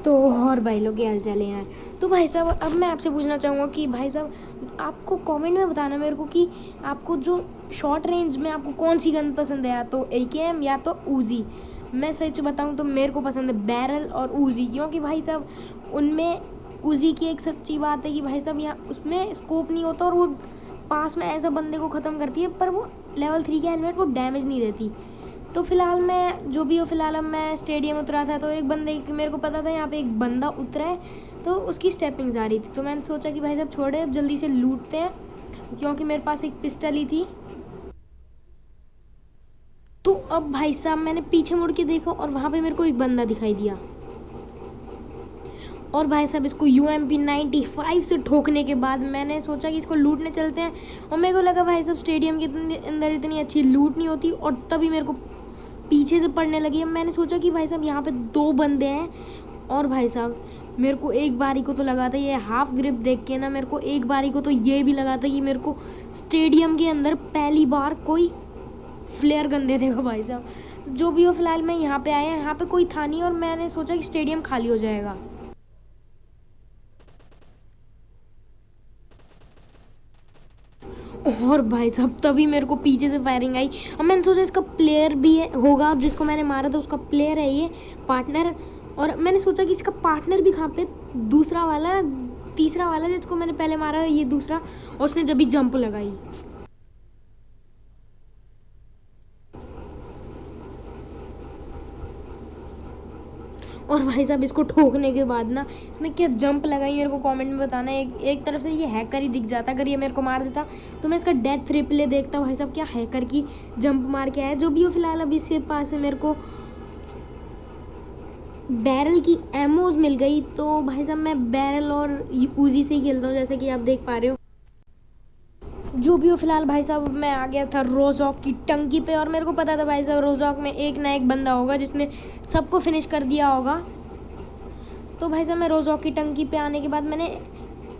तो और भाई लोग क्या हाल चाल है यार। तो भाई साहब अब मैं आपसे पूछना चाहूँगा कि भाई साहब आपको कमेंट में बताना मेरे को कि आपको जो शॉर्ट रेंज में आपको कौन सी गन पसंद है, या तो AKM या तो ऊजी। मैं सच बताऊँ तो मेरे को पसंद है बैरल और ऊजी, क्योंकि भाई साहब उनमें ऊजी की एक सच्ची बात है कि भाई साहब यहाँ उसमें स्कोप नहीं होता और वो पास में ऐसा बंदे को ख़त्म करती है, पर वो लेवल 3 के हेलमेट वो डैमेज नहीं देती। तो फिलहाल मैं जो भी हो, फिलहाल अब मैं स्टेडियम उतरा था तो एक बंदे मेरे को पता था यहाँ पे एक बंदा उतरा है, तो उसकी स्टेपिंग्स आ रही थी, तो मैंने सोचा कि भाई साहब छोड़े अब जल्दी से लूटते हैं, क्योंकि मेरे पास एक पिस्टल ही थी। तो अब भाई साहब मैंने पीछे मुड़ के देखा और वहाँ पे मेरे को एक बंदा दिखाई दिया, और भाई साहब इसको UMP 95 से ठोकने के बाद मैंने सोचा कि इसको लूटने चलते हैं, और मेरे को लगा भाई साहब स्टेडियम के अंदर इतनी अच्छी लूट नहीं होती, और तभी मेरे को पीछे से पड़ने लगी। अब मैंने सोचा कि भाई साहब यहाँ पे 2 बंदे हैं, और भाई साहब मेरे को एक बारी को तो लगा था, ये हाफ ग्रिप देख के ना मेरे को एक बारी को तो ये भी लगा था कि मेरे को स्टेडियम के अंदर पहली बार कोई फ्लेयर गन दे देगा भाई साहब। जो भी हो फिलहाल मैं यहाँ पे आया, यहाँ पे कोई था नहीं, और मैंने सोचा कि स्टेडियम खाली हो जाएगा। और भाई साहब तभी मेरे को पीछे से फायरिंग आई। अब मैंने सोचा इसका प्लेयर भी है होगा, जिसको मैंने मारा था उसका प्लेयर है ये पार्टनर, और मैंने सोचा कि इसका पार्टनर भी कहाँ पे, दूसरा वाला तीसरा वाला जिसको मैंने पहले मारा ये दूसरा, और उसने जब भी जंप लगाई। और भाई साहब इसको ठोकने के बाद ना इसने क्या जंप लगाई मेरे को कमेंट में बताना। एक तरफ से ये हैकर ही दिख जाता, अगर ये मेरे को मार देता तो मैं इसका डेथ रिप्ले देखता। भाई साहब क्या हैकर की जंप मार के आया। जो भी हो फिलहाल अब इसके पास है मेरे को बैरल की एमोज मिल गई, तो भाई साहब मैं बैरल और ऊजी से ही खेलता हूँ, जैसे कि आप देख पा रहे हो। जो भी हो फिलहाल भाई साहब मैं आ गया था रोजॉक की टंकी पे, और मेरे को पता था भाई साहब रोजॉक में एक ना एक बंदा होगा जिसने सबको फिनिश कर दिया होगा। तो भाई साहब मैं रोजॉक की टंकी पे आने के बाद मैंने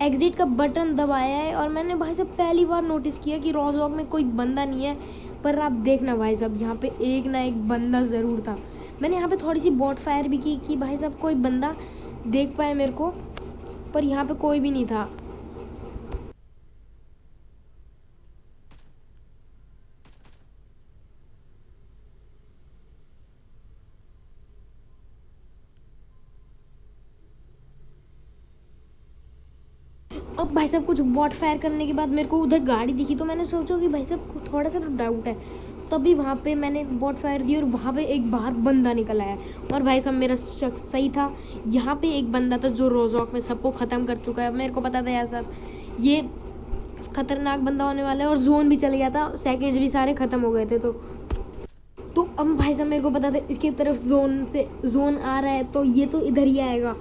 एग्जिट का बटन दबाया है, और मैंने भाई साहब पहली बार नोटिस किया कि रोजॉक में कोई बंदा नहीं है। पर आप देखना भाई साहब यहाँ पे एक ना एक बंदा ज़रूर था। मैंने यहाँ पे थोड़ी सी बॉट फायर भी की कि भाई साहब कोई बंदा देख पाए मेरे को, पर यहाँ पे कोई भी नहीं था। अब भाई साहब कुछ बॉट फायर करने के बाद मेरे को उधर गाड़ी दिखी, तो मैंने सोचा कि भाई साहब थोड़ा सा तो डाउट है। तभी वहाँ पे मैंने बॉट फायर दी और वहाँ पे एक बाहर बंदा निकल आया, और भाई साहब मेरा शक सही था। यहाँ पे एक बंदा था जो रोजॉक में सबको ख़त्म कर चुका है। मेरे को पता था यार साहब ये खतरनाक बंदा होने वाला है, और जोन भी चल गया था, सेकंड्स भी सारे ख़त्म हो गए थे। तो अब भाई साहब मेरे को पता था इसकी तरफ जोन आ रहा है, तो ये तो इधर ही आएगा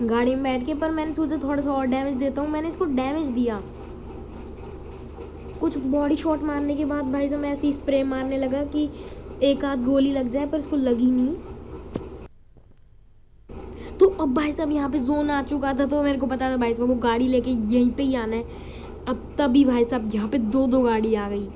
गाड़ी में बैठ के। पर मैंने सोचा थोड़ा सा और डैमेज देता हूँ, मैंने इसको डैमेज दिया। कुछ बॉडी शॉट मारने के बाद भाई साहब मैं ऐसी स्प्रे मारने लगा कि एक आध गोली लग जाए, पर इसको लगी नहीं। तो अब भाई साहब यहाँ पे जोन आ चुका था, तो मेरे को पता था भाई साहब वो गाड़ी लेके यहीं पे ही आना है। अब तभी भाई साहब यहाँ पे दो गाड़ी आ गई,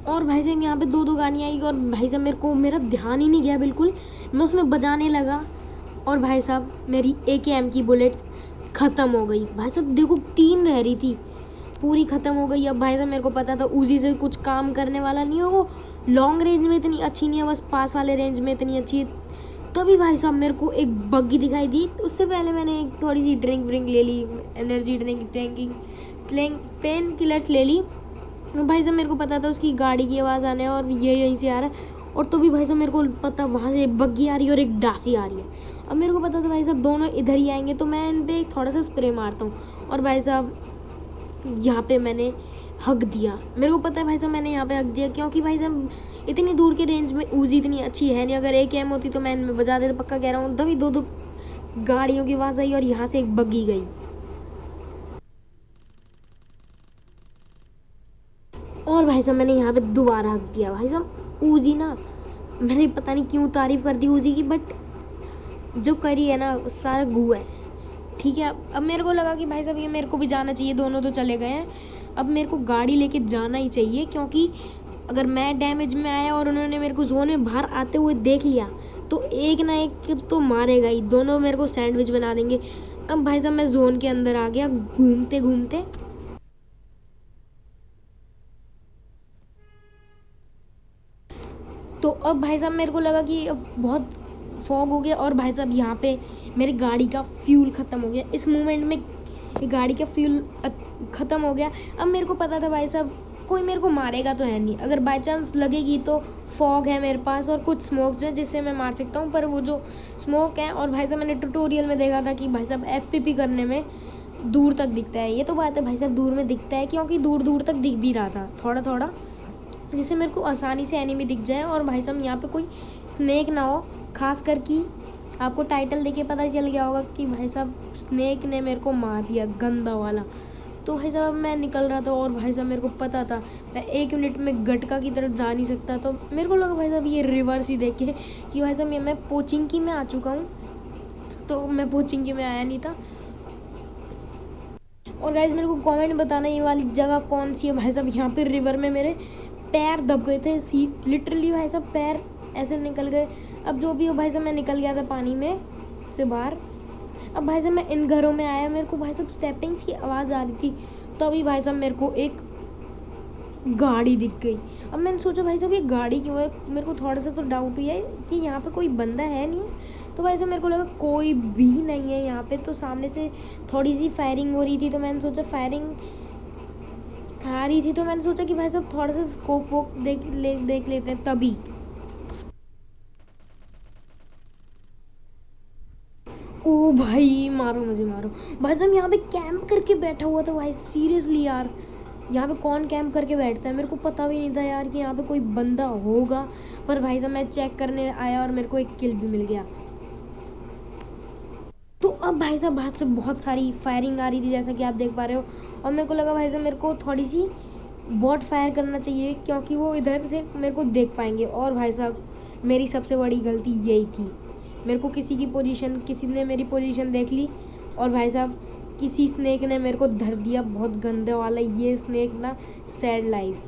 और भाई साहब यहाँ पे दो गाड़ियाँ आई, और भाई साहब मेरे को मेरा ध्यान ही नहीं गया बिल्कुल, मैं उसमें बजाने लगा, और भाई साहब मेरी AKM की बुलेट्स ख़त्म हो गई। भाई साहब देखो 3 रह रही थी, पूरी ख़त्म हो गई। अब भाई साहब मेरे को पता था उसी से कुछ काम करने वाला नहीं है, वो लॉन्ग रेंज में इतनी अच्छी नहीं है, बस पास वाले रेंज में इतनी अच्छी है। तभी भाई साहब मेरे को एक बग्गी दिखाई दी। उससे पहले मैंने एक थोड़ी सी ड्रिंक ले ली, एनर्जी ड्रिंक पेन किलर्स ले ली, भाई साहब मेरे को पता था उसकी गाड़ी की आवाज़ आने और ये यहीं से आ रहा है, और तो भी भाई साहब मेरे को पता वहाँ से बग्गी आ रही है और एक डासी आ रही है। अब मेरे को पता था भाई साहब दोनों इधर ही आएंगे, तो मैं इन पे थोड़ा सा स्प्रे मारता हूँ, और भाई साहब यहाँ पे मैंने हक दिया। मेरे को पता है भाई साहब मैंने यहाँ पे हक दिया, क्योंकि भाई साहब इतनी दूर के रेंज में ऊजी इतनी अच्छी है नहीं। अगर एक एम होती तो मैं इनमें बजा देता, पक्का कह रहा हूँ। तभी दो दो गाड़ियों की आवाज़ आई और यहाँ से एक बग्गी गई, और भाई साहब मैंने यहाँ पे दोबारा हक दिया। भाई साहब ऊजी ना, मैंने पता नहीं क्यों तारीफ कर दी ऊजी की, बट जो करी है ना सारा गू है। ठीक है, अब मेरे को लगा कि भाई साहब ये मेरे को भी जाना चाहिए, दोनों तो चले गए हैं, अब मेरे को गाड़ी लेके जाना ही चाहिए, क्योंकि अगर मैं डैमेज में आया और उन्होंने मेरे को जोन में बाहर आते हुए देख लिया तो एक ना एक तो मारेगा ही, दोनों मेरे को सैंडविच बना देंगे। अब भाई साहब मैं जोन के अंदर आ गया घूमते घूमते। तो अब भाई साहब मेरे को लगा कि अब बहुत फॉग हो गया, और भाई साहब यहाँ पे मेरी गाड़ी का फ्यूल ख़त्म हो गया। इस मोमेंट में गाड़ी का फ्यूल ख़त्म हो गया। अब मेरे को पता था भाई साहब कोई मेरे को मारेगा तो है नहीं, अगर बाई चांस लगेगी तो फॉग है मेरे पास और कुछ स्मोक्स है जिससे मैं मार सकता हूँ, पर वो जो स्मोक है, और भाई साहब मैंने ट्यूटोरियल में देखा था कि भाई साहब एफपीपी करने में दूर तक दिखता है। ये तो बात है भाई साहब, दूर में दिखता है, क्योंकि दूर दूर तक दिख भी रहा था थोड़ा थोड़ा, जिससे मेरे को आसानी से एनिमी दिख जाए। और भाई साहब यहाँ पे कोई स्नेक ना हो, खास कर कि आपको टाइटल देके पता चल गया होगा कि भाई साहब स्नेक ने मेरे को मार दिया, गंदा वाला। तो भाई साहब मैं निकल रहा था, और भाई साहब मेरे को पता था मैं 1 मिनट में गटका की तरफ जा नहीं सकता, तो मेरे को लगा भाई साहब ये रिवर्स ही देखे कि भाई साहब ये मैं पोचिंकी में आ चुका हूँ, तो मैं पोचिंकी में आया नहीं था। और गाइज मेरे को कमेंट बताना ये वाली जगह कौन सी है। भाई साहब यहाँ पे रिवर में मेरे पैर दब गए थे, सी लिटरली भाई साहब पैर ऐसे निकल गए। अब जो भी हो भाई साहब मैं निकल गया था पानी में से बाहर। अब भाई साहब मैं इन घरों में आया, मेरे को भाई साहब स्टेपिंग्स की आवाज़ आ रही थी, तभी भाई साहब मेरे को एक गाड़ी दिख गई। अब मैंने सोचा भाई साहब ये गाड़ी क्यों है, मेरे को थोड़ा सा तो डाउट हुआ है कि यहाँ पे कोई बंदा है नहीं है। तो भाई साहब मेरे को लगा कोई भी नहीं है यहाँ पे, तो सामने से थोड़ी सी फायरिंग हो रही थी, तो मैंने सोचा फायरिंग आ रही थी, तो मैंने सोचा कि भाई साहब थोड़ा सा स्कोप वोप देख लेते हैं। तभी ओ भाई मारो मुझे मारो। भाई साहब यहाँ पे कैंप करके बैठा हुआ था भाई, सीरियसली यार यहाँ पे कौन कैंप करके बैठता है, मेरे को पता भी नहीं था यार कि यहाँ पे कोई बंदा होगा। पर भाई साहब मैं चेक करने आया और मेरे को एक किल भी मिल गया। तो अब भाई साहब बाहर से बहुत सारी फायरिंग आ रही थी जैसा कि आप देख पा रहे हो, और मेरे को लगा भाई साहब मेरे को थोड़ी सी बॉट फायर करना चाहिए, क्योंकि वो इधर से मेरे को देख पाएंगे। और भाई साहब मेरी सबसे बड़ी गलती यही थी, मेरे को किसी ने मेरी पोजीशन देख ली, और भाई साहब किसी स्नेक ने मेरे को धर दिया, बहुत गंदे वाला ये स्नेक ना, सैड लाइफ।